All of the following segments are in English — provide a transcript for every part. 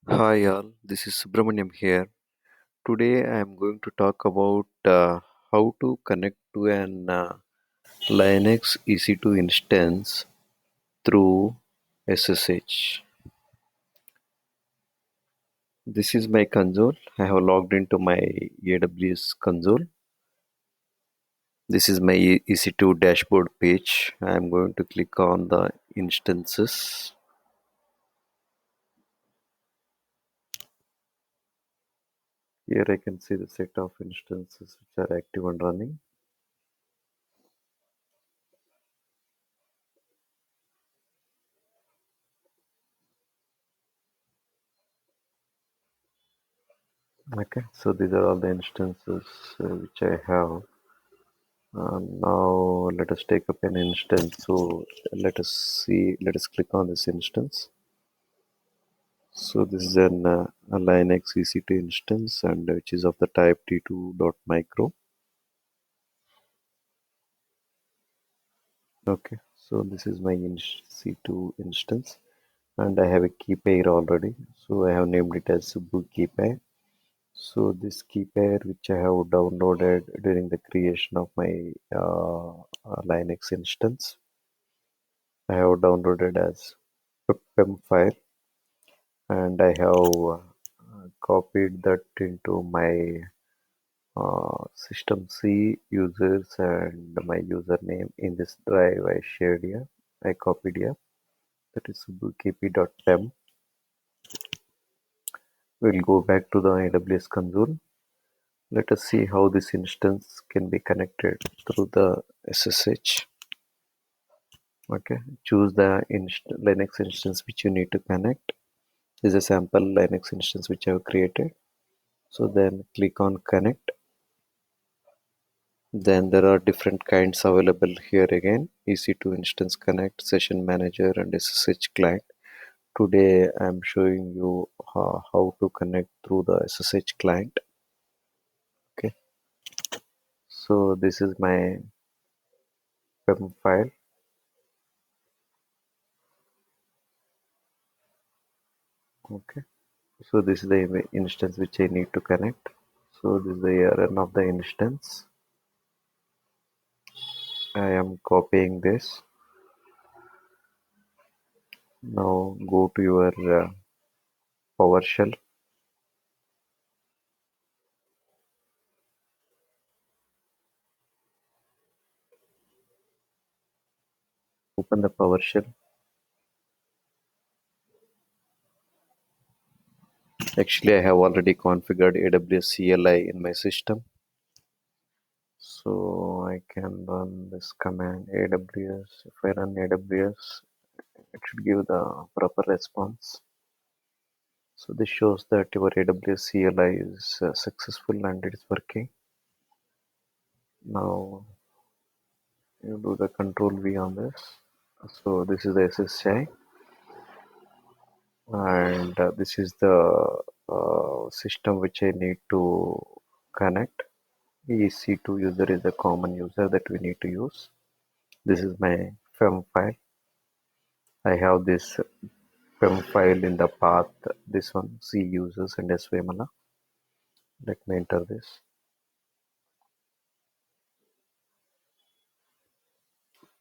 Hi all, this is Subramayam here. Today I am going to talk about how to connect to an Linux EC2 instance through SSH. This is my console. I have logged into my AWS console. This is my EC2 dashboard page. I am going to click on the instances. Here I can see the set of instances which are active and running. Okay, so these are all the instances which I have. Now let us take up an instance. So let us click on this instance. So this is a Linux EC2 instance and which is of the type T2.micro. Okay, so this is my EC2 instance and I have a key pair already. So I have named it as Subbu key pair. So this key pair which I have downloaded during the creation of my Linux instance, I have downloaded as pem file and I have copied that into my system C users and my username in this drive I shared here. I copied here. That is subbukp.pem. We'll go back to the AWS console. Let us see how this instance can be connected through the SSH. Okay, choose the Linux instance which you need to connect. This is a sample Linux instance which I have created. So then click on connect. Then there are different kinds available here again: EC2 Instance Connect, Session Manager, and SSH Client. Today I am showing you how to connect through the SSH client. Okay, so this is my PEM file. Okay, so this is the instance which I need to connect. So this is the URL of the instance. I am copying this. Now go to your PowerShell. Open the PowerShell. Actually, I have already configured AWS CLI in my system. So I can run this command AWS. If I run AWS, it should give the proper response. So this shows that your AWS CLI is successful and it is working. Now you do the control V on this. So this is the SSI and this is the system which I need to connect. EC2 user is the common user that we need to use. This is my FEM file. I have this FEM file in the path, this one, C users and S Vemala. Let me enter this.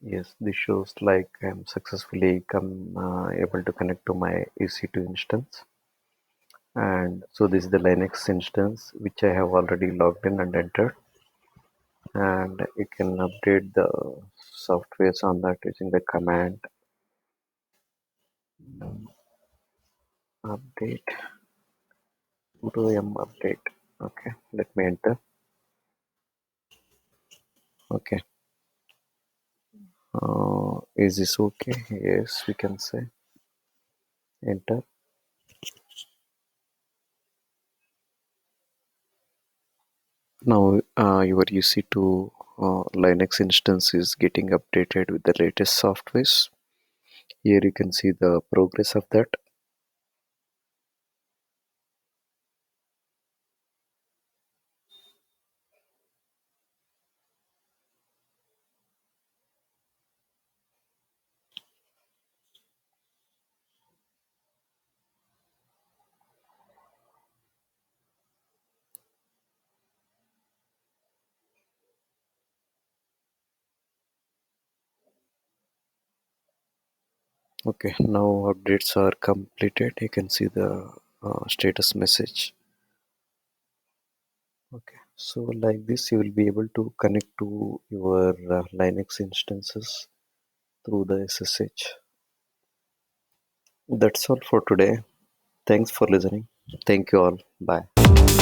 Yes, this shows like I'm successfully able to connect to my EC2 instance. And so this is the Linux instance which I have already logged in and entered. And you can update the softwares on that using the command update sudo m update. Okay, let me enter. Okay, is this okay? Yes, we can say enter. Now your EC2 Linux instance is getting updated with the latest softwares. Here you can see the progress of that. Okay, now updates are completed. You can see the status message. Okay, so like this, you will be able to connect to your Linux instances through the SSH. That's all for today. Thanks for listening. Thank you all. Bye.